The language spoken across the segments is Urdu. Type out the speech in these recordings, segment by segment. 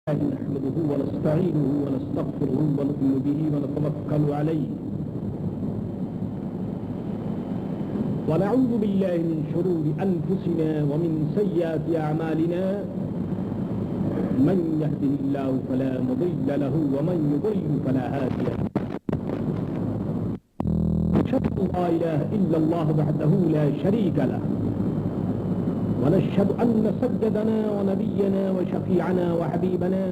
نحمده ونستعينه ونستغفره ونؤمن به ونتوكل عليه ونعوذ بالله من شرور أنفسنا ومن سيئات أعمالنا من يهده الله فلا مضل له ومن يضلل فلا هادي له أشهد أن لا إله إلا الله وحده لا شريك له ونشهد أن سيدنا ونبينا وشفيعنا وحبيبنا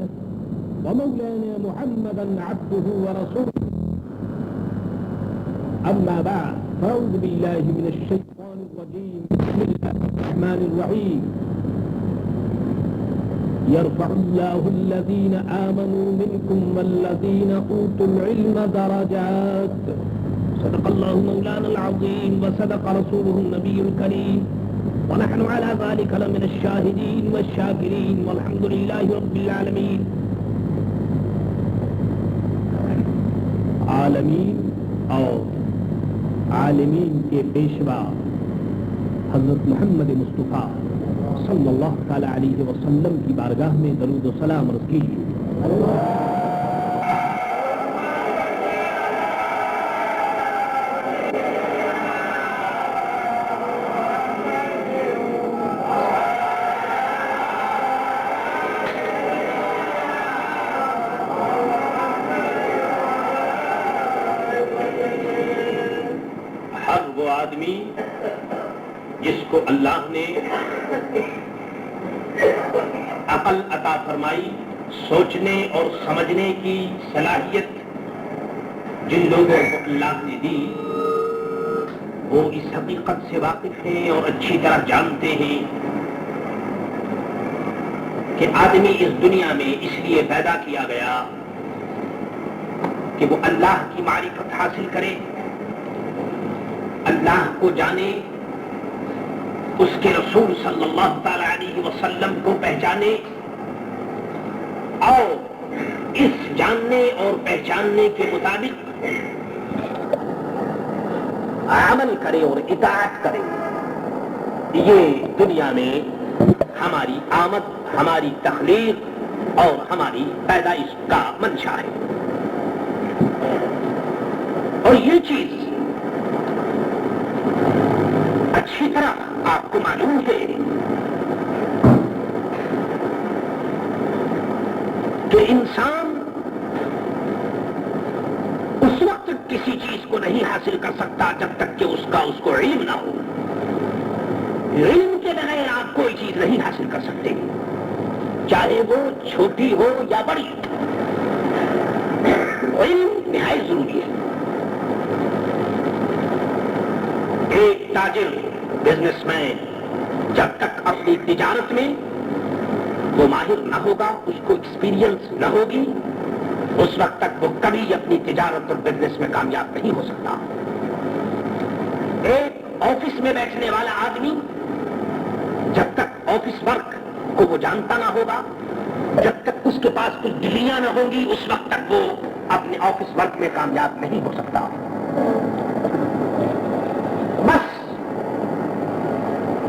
ومولانا محمدا عبده ورسوله أما بعد فأعوذ بالله من الشيطان الرجيم بسم الله الرحمن الرحيم يرفع الله الذين آمنوا منكم والذين أوتوا العلم درجات صدق الله مولانا العظيم وصدق رسوله النبي الكريم ونحن على ذلك لمن الشاهدين والشاكرين والحمد لله رب العالمين عالمین اور عالمین کے پیشوا حضرت محمد مصطفیٰ صلی اللہ تعالی علیہ وسلم کی بارگاہ میں درود و سلام عرض کیجیے۔ جس کو اللہ نے عقل عطا فرمائی، سوچنے اور سمجھنے کی صلاحیت جن لوگوں کو اللہ نے دی، وہ اس حقیقت سے واقف ہیں اور اچھی طرح جانتے ہیں کہ آدمی اس دنیا میں اس لیے پیدا کیا گیا کہ وہ اللہ کی معرفت حاصل کرے، اللہ کو جانے، اس کے رسول صلی اللہ تعالی علیہ وسلم کو پہچانے اور اس جاننے اور پہچاننے کے مطابق عمل کرے اور اطاعت کرے۔ یہ دنیا میں ہماری آمد، ہماری تخلیق اور ہماری پیدائش کا منشا ہے، اور یہ چیز اچھی طرح آپ کو معلوم ہے کہ انسان اس وقت کسی چیز کو نہیں حاصل کر سکتا جب تک کہ اس کو علم نہ ہو۔ علم کے بغیر آپ کوئی چیز نہیں حاصل کر سکتے، چاہے وہ چھوٹی ہو یا بڑی۔ علم نہایت ضروری ہے۔ ایک تاجر، بزنس مین جب تک اپنی تجارت میں وہ ماہر نہ ہوگا، اس کو ایکسپیرینس نہ ہوگی، اس وقت تک وہ کبھی اپنی تجارت اور بزنس میں کامیاب نہیں ہو سکتا۔ ایک آفس میں بیٹھنے والا آدمی جب تک آفس ورک کو وہ جانتا نہ ہوگا، جب تک اس کے پاس کچھ ڈگریاں نہ ہوں گی، اس وقت تک وہ اپنے آفس ورک میں کامیاب نہیں ہو سکتا۔ بس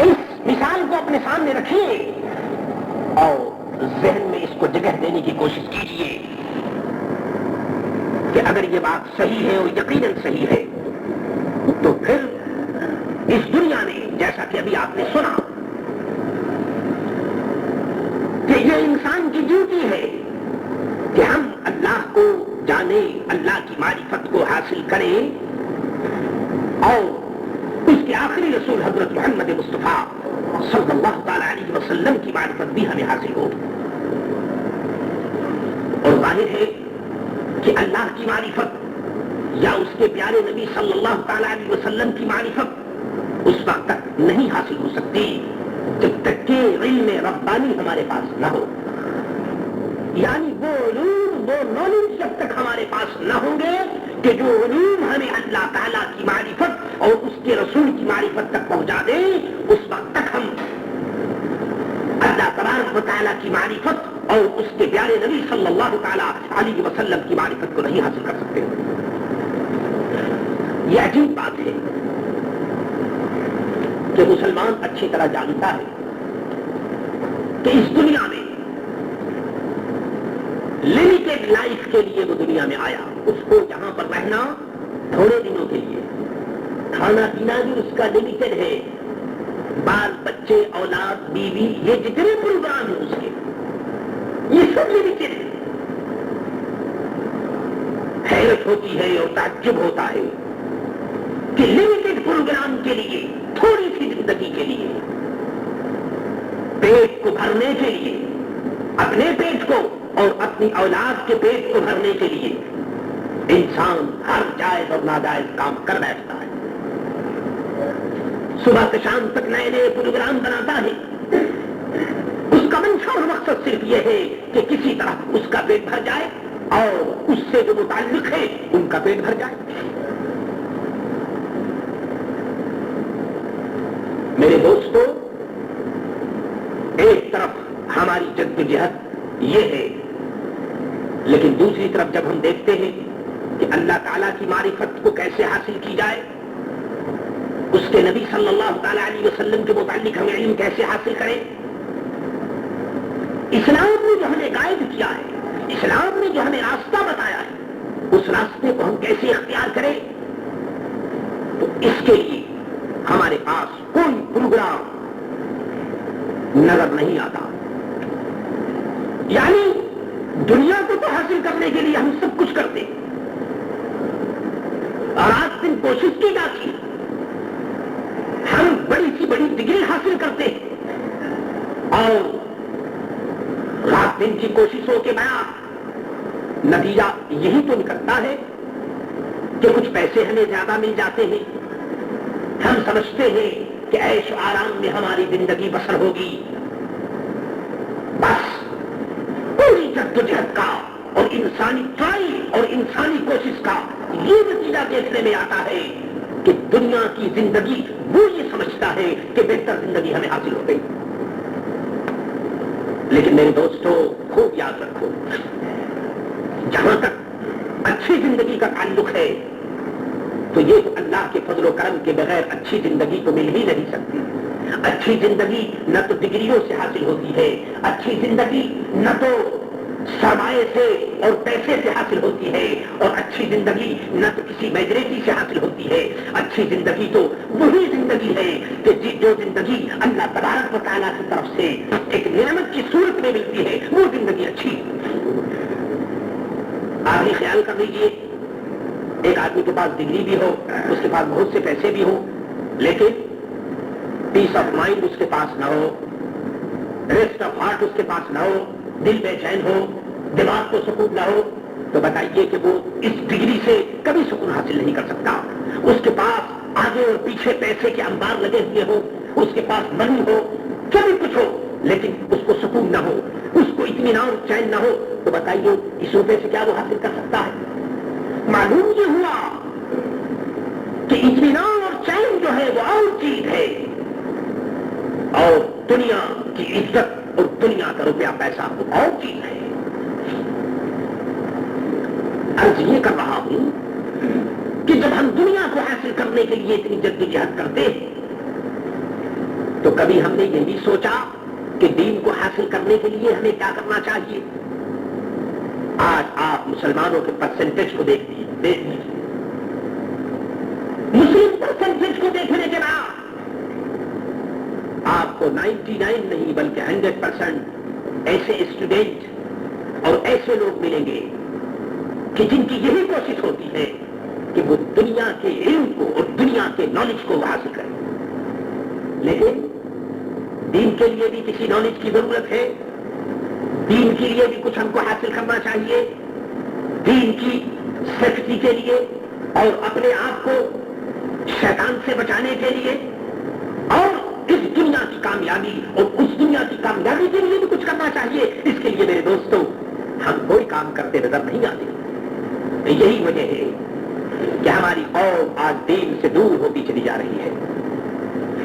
اس مثال کو اپنے سامنے رکھیے اور ذہن میں اس کو جگہ دینے کی کوشش کیجیے کہ اگر یہ بات صحیح ہے اور یقیناً صحیح ہے تو پھر اس دنیا میں، جیسا کہ ابھی آپ نے سنا، کہ یہ انسان کی ڈیوٹی ہے کہ ہم اللہ کو جانیں، اللہ کی معرفت کو حاصل کریں اور اس کے آخری رسول حضرت محمد مصطفیٰ صلی اللہ تعالی علیہ وسلم کی معرفت بھی ہمیں حاصل ہو۔ اور ظاہر ہے کہ اللہ کی معرفت یا اس کے پیارے نبی صلی اللہ تعالی علیہ وسلم کی معرفت اس وقت تک نہیں حاصل ہو سکتی جب تک کہ علم ربانی ہمارے پاس نہ ہو، یعنی وہ علوم، وہ نالج جب تک ہمارے پاس نہ ہوں گے کہ جو علوم ہمیں اللہ تعالیٰ کی معرفت اور اس کے رسول کی معرفت تک پہنچا دیں، اس وقت تک ہم اللہ تبارک و تعالیٰ کی معرفت اور اس کے پیارے نبی صلی اللہ تعالیٰ علیہ وسلم کی معرفت کو نہیں حاصل کر سکتے۔ یہ عجیب بات ہے کہ مسلمان اچھی طرح جانتا ہے کہ اس دنیا میں لمیٹڈ لائف کے لیے وہ دنیا میں آیا. اس کو یہاں پر رہنا تھوڑے دنوں کے لیے, کھانا پینا بھی اس کا لمیٹڈ ہے, بال بچے اولاد بیوی یہ جتنے پروگرام ہیں اس کے یہ سب لمیٹڈ ہے. حیرت ہوتی ہے اور تعجب ہوتا ہے کہ لمیٹڈ پروگرام کے لیے, تھوڑی سی زندگی کے لیے, پیٹ کو بھرنے کے لیے, اپنے پیٹ کو اور اپنی اولاد کے پیٹ کو بھرنے کے لیے انسان ہر جائز اور ناجائز کام کر بیٹھتا ہے. صبح سے شام تک نئے نئے پروگرام بناتا ہے. اس کا منشا اور مقصد صرف یہ ہے کہ کسی طرح اس کا پیٹ بھر جائے اور اس سے جو متعلق ہے ان کا پیٹ بھر جائے. میرے دوستو, ایک طرف ہماری جدوجہد یہ ہے, لیکن دوسری طرف جب ہم دیکھتے ہیں کہ اللہ تعالیٰ کی معرفت کو کیسے حاصل کی جائے, اس کے نبی صلی اللہ تعالیٰ علیہ وسلم کے متعلق ہم علم کیسے حاصل کریں, اسلام نے جو ہمیں گائیڈ کیا ہے, اسلام نے جو ہمیں راستہ بتایا ہے, اس راستے کو ہم کیسے اختیار کریں, تو اس کے لیے ہمارے پاس کوئی پروگرام نظر نہیں آتا. یعنی دنیا کو تو حاصل کرنے کے لیے ہم سب کچھ کرتے ہیں, رات دن کوشش کی جاتی ہے, ہم بڑی سی بڑی ڈگری حاصل کرتے ہیں اور رات دن کی کوششوں کے بعد نتیجہ یہی تو نکلتا ہے کہ کچھ پیسے ہمیں زیادہ مل جاتے ہیں, ہم سمجھتے ہیں کہ عیش و آرام میں ہماری زندگی بسر ہوگی. بس پوری جدوجہد کا اور انسانی ٹرائی اور انسانی کوشش کا یہ نتیجہ دیکھنے میں آتا ہے کہ دنیا کی زندگی وہ یہ سمجھتا ہے کہ بہتر زندگی ہمیں حاصل ہو گئی. لیکن میرے دوستو خوب یاد رکھو, جہاں تک اچھی زندگی کا تعلق ہے تو یہ اللہ کے فضل و کرم کے بغیر اچھی زندگی تو مل ہی نہیں سکتی. اچھی زندگی نہ تو ڈگریوں سے حاصل ہوتی ہے, اچھی زندگی نہ تو سرمایے سے اور پیسے سے حاصل ہوتی ہے, اور اچھی زندگی نہ تو کسی میجریٹی سے حاصل ہوتی ہے. اچھی زندگی تو وہی زندگی ہے کہ جو زندگی اللہ تبارک و تعالیٰ کی طرف سے ایک نعمت کی صورت میں ملتی ہے, وہ زندگی اچھی. آپ ہی خیال کر لیجیے, ایک آدمی کے پاس ڈگری بھی ہو, اس کے پاس بہت سے پیسے بھی ہو, لیکن پیس آف مائنڈ اس کے پاس نہ ہو, ریسٹ آف ہارٹ اس کے پاس نہ ہو, دل بے چین ہو, دماغ کو سکون نہ ہو, تو بتائیے کہ وہ اس ڈگری سے کبھی سکون حاصل نہیں کر سکتا. اس کے پاس آگے اور پیچھے پیسے کے انبار لگے ہوئے ہو, اس کے پاس منی ہو, سبھی کچھ ہو, لیکن اس کو سکون نہ ہو, اس کو اطمینان اور چین نہ ہو, تو بتائیے اس روپے سے کیا وہ حاصل کر سکتا ہے. معلوم یہ ہوا کہ اطمینان اور چین جو ہے وہ اور چیز ہے, اور دنیا کی عزت اور دنیا کا روپیہ پیسہ وہ اور چیز ہے. عرض یہ کر رہا ہوں کہ جب ہم دنیا کو حاصل کرنے کے لیے اتنی جدوجہد کرتے ہیں تو کبھی ہم نے یہ بھی سوچا کہ دین کو حاصل کرنے کے لیے ہمیں کیا کرنا چاہیے. آج آپ مسلمانوں کے پرسنٹیج کو دیکھ لیجیے, مسلم پرسنٹیج کو دیکھنے کے بعد آپ کو 99 نہیں بلکہ 100% ایسے اسٹوڈنٹ اور ایسے لوگ ملیں گے کہ جن کی یہی کوشش ہوتی ہے کہ وہ دنیا کے علم کو اور دنیا کے نالج کو حاصل کریں. لیکن دین کے لیے بھی کسی نالج کی ضرورت ہے, دین کے لیے بھی کچھ ہم کو حاصل کرنا چاہیے, دین کی سیفٹی کے لیے اور اپنے آپ کو شیطان سے بچانے کے لیے, اور اس دنیا کی کامیابی اور اس دنیا کی کامیابی کے لیے بھی کچھ کرنا چاہیے. اس کے لیے میرے دوستوں ہم کوئی کام کرتے نظر نہیں آتے. یہی وجہ ہے کہ ہماری قوم آج دین سے دور ہوتی چلی جا رہی ہے,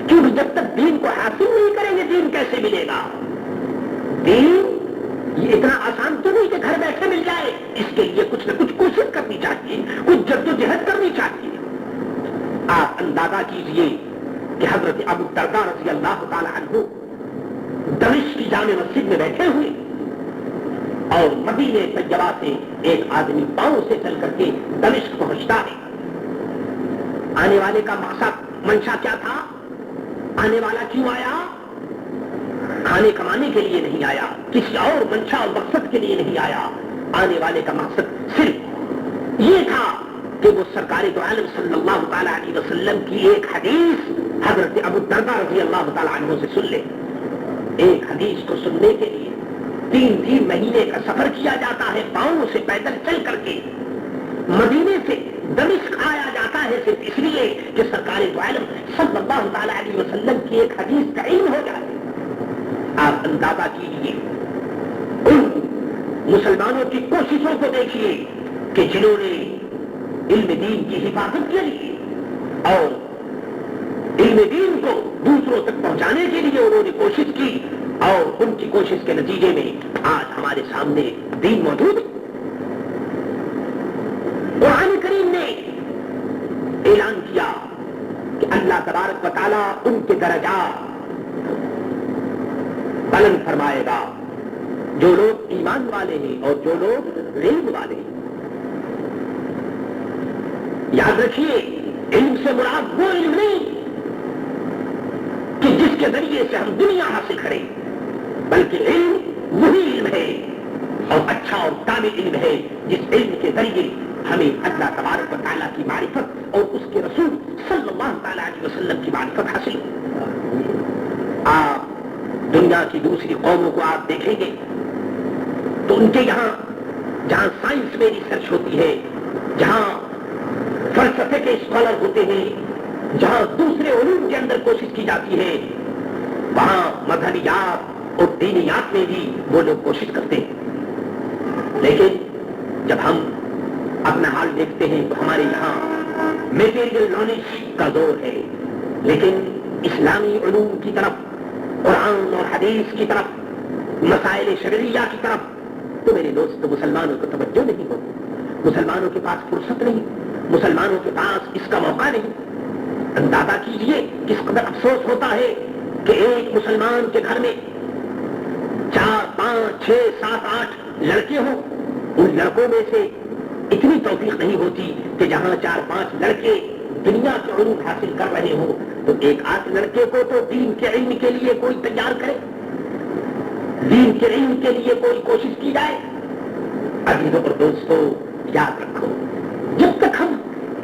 کیونکہ جب تک دین کو حاصل نہیں کریں گے دین کیسے ملے گا. دین یہ اتنا آسان تو نہیں کہ گھر بیٹھے مل جائے, اس کے لیے کچھ نہ کچھ کوشش کرنی چاہیے, کچھ جدوجہد کرنی چاہیے. آپ اندازہ کیجئے کہ حضرت ابو الدرداء رضی اللہ تعالی عنہ دمشق کی جامع مسجد میں بیٹھے ہوئے, اور مدینے طیبہ سے ایک آدمی پاؤں سے چل کر کے دمشق پہنچتا ہے. آنے والے کا مقصد منشا کیا تھا؟ آنے والا کیوں آیا؟ کھانے کمانے کے لیے نہیں آیا، کسی اور منشا اور مقصد کے لیے نہیں آیا. آنے والے کا مقصد صرف یہ تھا کہ وہ سرکار دو عالم صلی اللہ تعالی علیہ وسلم کی ایک حدیث حضرت ابو الدرداء رضی اللہ تعالی عنہ سے سن لے. ایک حدیث کو سننے کے لیے 3 مہینے کا سفر کیا جاتا ہے، پاؤں سے پیدل چل کر کے. مدینے سے دمشق آیا جاتا ہے صرف اس لیے کہ سرکار دو عالم صلی اللہ تعالی علیہ وسلم کی ایک حدیث کا علم ہو جائے. آپ اندازہ کیجیے ان مسلمانوں کی کوششوں کو دیکھیے کہ جنہوں نے علم دین کی حفاظت کے لیے اور علم دین کو دوسروں تک پہنچانے کے لیے انہوں نے کوشش کی، اور ان کی کوشش کے نتیجے میں آج ہمارے سامنے دین موجود ہے. قرآن کریم نے اعلان کیا کہ اللہ تبارک و تعالیٰ ان کے درجات بلند فرمائے گا جو لوگ ایمان والے ہیں اور جو لوگ علم والے ہیں. یاد رکھیے علم سے مراد وہ علم نہیں کہ جس کے ذریعے سے ہم دنیا حاصل کریں، بلکہ علم وہی علم ہے اور اچھا اور کامل علم ہے جس علم کے ذریعے ہمیں اللہ تبارک و تعالیٰ کی معرفت اور اس کے رسول صلی اللہ تعالی علیہ وسلم کی معرفت حاصل ہو. آپ دنیا کی دوسری قوموں کو آپ دیکھیں گے تو ان کے یہاں جہاں سائنس میں ریسرچ ہوتی ہے، جہاں فلسفے کے اسکالر ہوتے ہیں، جہاں دوسرے علوم کے اندر کوشش کی جاتی ہے، وہاں مذہبیات اور دینیات میں بھی وہ لوگ کوشش کرتے ہیں. لیکن جب ہم اپنا حال دیکھتے ہیں تو ہمارے یہاں میٹیریل نالج کا دور ہے، لیکن اسلامی علوم کی طرف، قرآن اور حدیث کی طرف، مسائل شرعیہ کی طرف تو میرے دوست مسلمانوں کو توجہ نہیں ہوتی. مسلمانوں کے پاس فرصت نہیں، مسلمانوں کے پاس اس کا موقع نہیں. اندازہ کیجئے کس قدر افسوس ہوتا ہے کہ ایک مسلمان کے گھر میں 4 5 6 7 8 لڑکے ہوں. ان لڑکوں میں سے اتنی توفیق نہیں ہوتی کہ جہاں 4 5 لڑکے دنیا کے علوم حاصل کر رہے ہوں تو ایک آدھ لڑکے کو تو دین کے علم کے لیے کوئی تیار کرے، دین کے علم کے لیے کوئی کوشش کی جائے. عزیزوں اور دوستوں یاد رکھو، جب تک ہم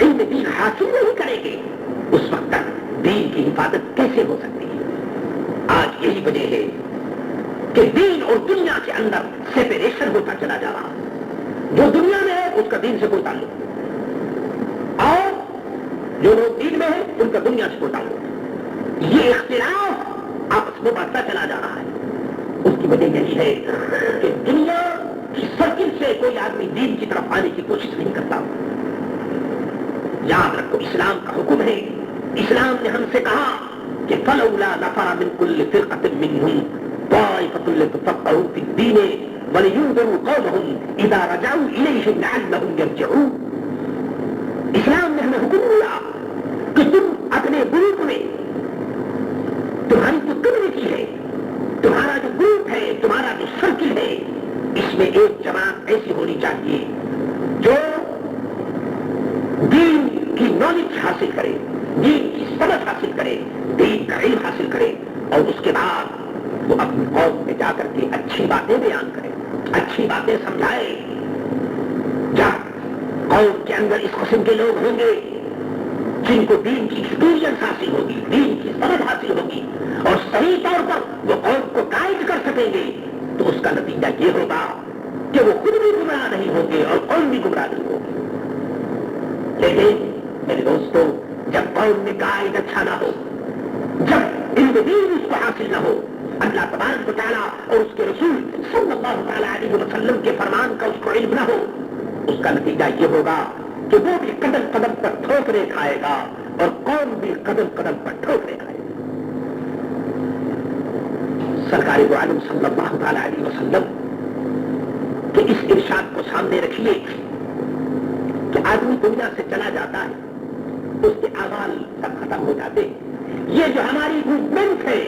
علم دین حاصل نہیں کریں گے اس وقت تک دین کی حفاظت کیسے ہو سکتی ہے؟ آج یہی وجہ ہے کہ دین اور دنیا کے اندر سیپریشن ہوتا چلا جا رہا ہے. جو دنیا میں ہے اس کا دین سے کوئی تعلق نہیں، اور جو لوگ دین میں ہیں ان کا دنیا سے کوئی تعلق نہیں. یہ اختلاف آپس میں بڑھتا چلا جا رہا ہے. اس کی وجہ یہی ہے کہ دنیا کی سرکل سے کوئی آدمی دین کی طرف آنے کی کوشش نہیں کرتا. یاد رکھو اسلام کا حکم ہے، اسلام نے ہم سے کہا کہ فلولا نفر من كل فرقة منهم طائفة ليتفقهوا في الدين ولينذروا قومهم اذا رجعوا اليهم لعلهم يرجعون. اسلام نے ہمیں حکم دیا کہ تم اپنے گروپ میں، تمہاری جو کمیونٹی ہے، تمہارا جو گروپ ہے، تمہارا جو سرکل ہے، اس میں ایک جماعت ایسی ہونی چاہیے جو دین کی نالج حاصل کرے، دین کی سمجھ حاصل کرے، دین کا علم حاصل کرے، اور اس کے بعد وہ اپنی قوم میں جا کر کے اچھی باتیں بیان کرے، اچھی باتیں سمجھائے. جب قوم کے اندر اس قسم کے لوگ ہوں گے جن کو دین کی ایکسپیرینس حاصل ہوگی، دین کی سمجھ حاصل ہوگی، اور صحیح طور پر وہ قوم کو گائیڈ کر سکیں گے، تو اس کا نتیجہ یہ ہوگا کہ وہ خود بھی گمراہ نہیں ہوں گے اور قوم بھی گمراہ نہیں ہوگی. لیکن میرے دوستوں، جب قوم میں قائد اچھا نہ ہو، جب علم دین اس کو حاصل نہ ہو، اللہ تبارک و تعالیٰ اور اس کے رسول صلی اللہ تعالی علیہ وسلم کے فرمان کا اس کو علم نہ ہو، اس کا نتیجہ یہ ہوگا کہ وہ بھی قدم قدم پر ٹھوکریں کھائے گا اور قوم بھی قدم قدم پر ٹھوکریں کھائے گا. سرکار دو عالم صلی اللہ تعالی علیہ وسلم کہ اس ارشاد کو سامنے رکھیے کہ آدمی دنیا سے چلا جاتا ہے، اس کے اعمال سب ختم ہو جاتے ہیں. یہ جو ہماری موومنٹ ہے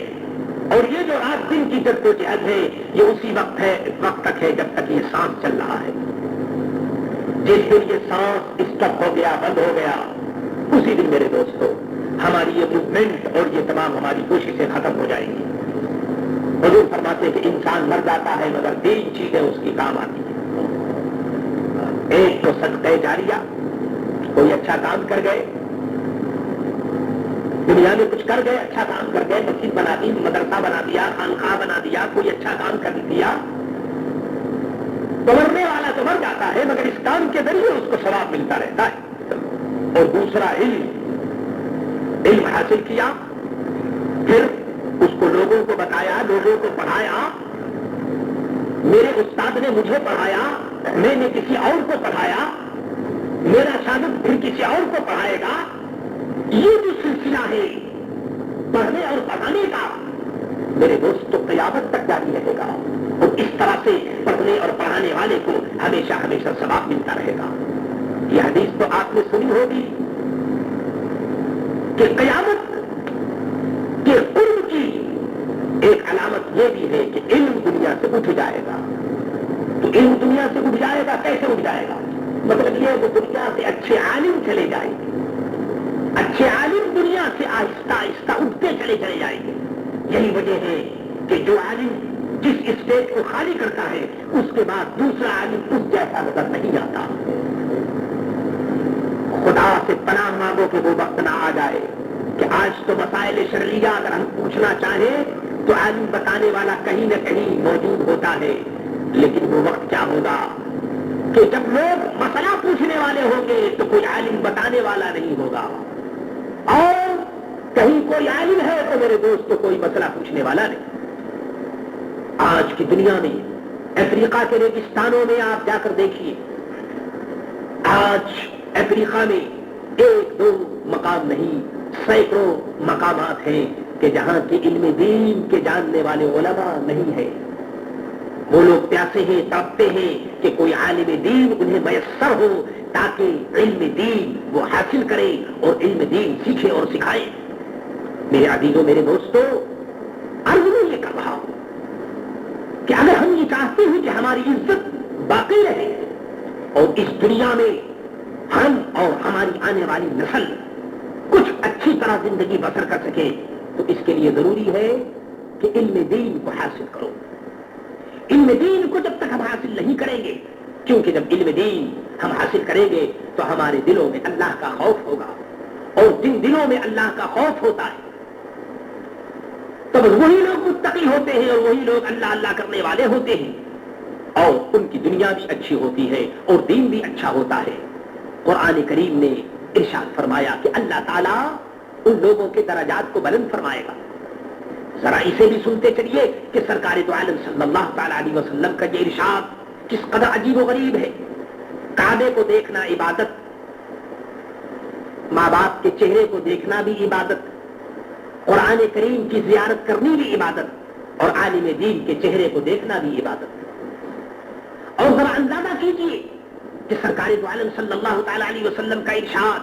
اور یہ جو رات دن کی جدوجہد ہے یہ اسی وقت تک ہے جب تک یہ سانس چل رہا ہے. جس دن یہ سانس اسٹپ ہو گیا، بند ہو گیا، اسی دن میرے دوستو ہماری یہ موومنٹ اور یہ تمام ہماری کوششیں ختم ہو جائیں گی. حضور فرماتے ہیں کہ انسان مر جاتا ہے مگر 3 چیزیں اس کی کام آتی ہیں. ایک تو صدقہ جاریہ، کوئی اچھا کام کر گئے، دنیا میں کچھ کر گئے، اچھا کام کر گئے، مسجد بنا دی، مدرسہ بنا دیا، خانقاہ بنا دیا، کوئی اچھا کام کر دیا، تو مرنے والا تو مر جاتا ہے مگر اس کام کے ذریعے اس کو ثواب ملتا رہتا ہے. اور دوسرا علم حاصل کیا، پھر اس کو لوگوں کو بتایا، لوگوں کو پڑھایا. میرے استاد نے مجھے پڑھایا، میں نے کسی اور کو پڑھایا، میرا شاگرد پھر کسی اور کو پڑھائے گا. یہ جو سلسلہ ہے پڑھنے اور پڑھانے کا میرے دوست تو قیامت تک جاری رہے گا. اور اس طرح سے پڑھنے اور پڑھانے والے کو ہمیشہ ہمیشہ ثواب ملتا رہے گا. یہ حدیث تو آپ نے سنی ہوگی کہ قیامت کے قرب کی ایک علامت یہ بھی ہے کہ علم دنیا سے اٹھ جائے گا. تو علم دنیا سے اٹھ جائے گا، کیسے اٹھ جائے گا؟ مطلب یہ کہ دنیا سے اچھے عالم چلے جائیں گے، اچھے عالم دنیا سے آہستہ آہستہ اٹھتے چلے جائیں گے. یہی وجہ ہے کہ جو عالم جس اسٹیج کو خالی کرتا ہے اس کے بعد دوسرا عالم اس جیسا نظر نہیں آتا. خدا سے پناہ مانگو کہ وہ وقت نہ آ جائے کہ آج تو مسائل شرعیہ اگر ہم پوچھنا چاہیں تو عالم بتانے والا کہیں نہ کہیں موجود ہوتا ہے. لیکن وہ وقت کیا ہوگا کہ جب لوگ مسئلہ پوچھنے والے ہوں گے تو کوئی عالم بتانے والا نہیں ہوگا، اور کہیں کوئی عالم ہے تو میرے دوست کوئی مسئلہ پوچھنے والا نہیں. آج کی دنیا میں افریقہ کے ریگستانوں میں آپ جا کر دیکھیے، آج افریقہ میں 1-2 مقام نہیں، سینکڑوں مقامات ہیں کہ جہاں کے علم دین کے جاننے والے علماء نہیں ہیں. وہ لوگ پیاسے ہیں، تڑپتے ہیں کہ کوئی عالم دین انہیں میسر ہو تاکہ علم دین وہ حاصل کرے اور علم دین سیکھے اور سکھائے. میرے عزیزوں، میرے دوستوں، عرض میں یہ کر رہا ہوں کہ اگر ہم یہ چاہتے ہیں کہ ہماری عزت باقی رہے اور اس دنیا میں ہم اور ہماری آنے والی نسل کچھ اچھی طرح زندگی بسر کر سکے، تو اس کے لیے ضروری ہے کہ علم دین کو حاصل کرو. علم دین کو جب تک ہم حاصل نہیں کریں گے، کیونکہ جب علم دین ہم حاصل کریں گے تو ہمارے دلوں میں اللہ کا خوف ہوگا، اور جن دلوں میں اللہ کا خوف ہوتا ہے تب وہی لوگ متقی ہوتے ہیں اور وہی لوگ اللہ اللہ کرنے والے ہوتے ہیں، اور ان کی دنیا بھی اچھی ہوتی ہے اور دین بھی اچھا ہوتا ہے. قرآن کریم نے ارشاد فرمایا کہ اللہ تعالیٰ ان لوگوں کے درجات کو بلند فرمائے گا. ذرا اسے بھی سنتے چلیے کہ سرکار دو عالم صلی اللہ تعالی علیہ وسلم کا یہ ارشاد کس قدر عجیب و غریب ہے. کعبے کو دیکھنا عبادت، ماں باپ کے چہرے کو دیکھنا بھی عبادت، قرآن کریم کی زیارت کرنی بھی عبادت، اور عالم دین کے چہرے کو دیکھنا بھی عبادت. اور ذرا اندازہ کیجیے کہ سرکار دو عالم صلی اللہ تعالی علیہ وسلم کا ارشاد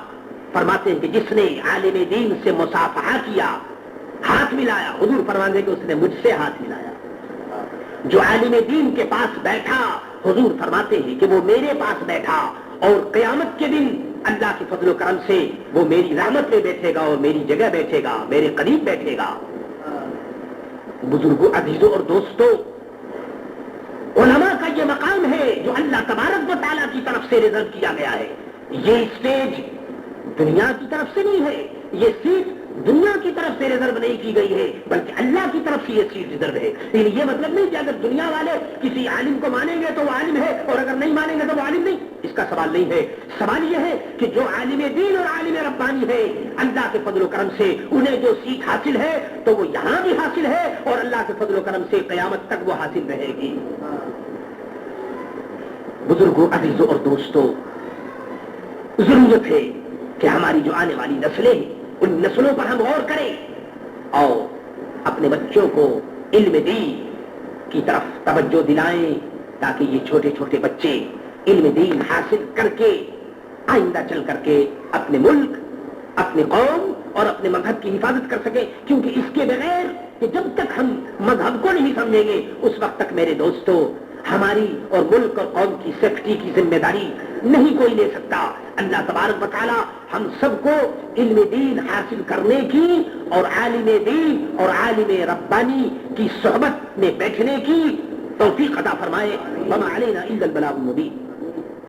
فرماتے ہیں کہ جس نے عالم دین سے مصافحہ کیا، ہاتھ ملایا، حضور فرماتے ہیں کہ اس نے مجھ سے ہاتھ ملایا. جو عالم دین کے پاس بیٹھا، حضور فرماتے ہیں کہ وہ میرے پاس بیٹھا، اور قیامت کے دن اللہ کے فضل و کرم سے وہ میری رحمت میں بیٹھے گا اور میری جگہ بیٹھے گا، میرے قریب بیٹھے گا. بزرگوں، عزیزوں اور دوستوں، علماء کا یہ مقام ہے جو اللہ تبارک و تعالیٰ کی طرف سے ریزرو کیا گیا ہے. یہ اسٹیج دنیا کی طرف سے نہیں ہے، یہ سیٹ دنیا کی طرف سے ریزرو نہیں کی گئی ہے، بلکہ اللہ کی طرف سے یہ سیٹ ریزرو ہے. لیکن یہ مطلب نہیں کہ اگر دنیا والے کسی عالم کو مانیں گے تو وہ عالم ہے اور اگر نہیں مانیں گے تو وہ عالم نہیں. اس کا سوال نہیں ہے. سوال یہ ہے کہ جو عالم دین اور عالم ربانی ہے، اللہ کے فضل و کرم سے انہیں جو سیکھ حاصل ہے تو وہ یہاں بھی حاصل ہے اور اللہ کے فضل و کرم سے قیامت تک وہ حاصل رہے گی. بزرگوں، عزیزوں اور دوستوں، ضرورت ہے کہ ہماری جو آنے والی نسلیں ہیں ان نسلوں پر ہم غور کریں اور اپنے بچوں کو علم دین کی طرف توجہ دلائیں تاکہ یہ چھوٹے چھوٹے بچے علم دین حاصل کر کے آئندہ چل کر کے اپنے ملک، اپنے قوم اور اپنے مذہب کی حفاظت کر سکیں. کیونکہ اس کے بغیر کہ جب تک ہم مذہب کو نہیں سمجھیں گے اس وقت تک میرے دوستو ہماری اور ملک اور قوم کی سیفٹی کی ذمہ داری نہیں کوئی لے سکتا۔ اللہ تبارک و تعالی ہم سب کو علم دین حاصل کرنے کی اور عالم دین اور عالم ربانی کی صحبت میں بیٹھنے کی توفیق عطا فرمائے۔ وما علینا الا البلاغ المبین۔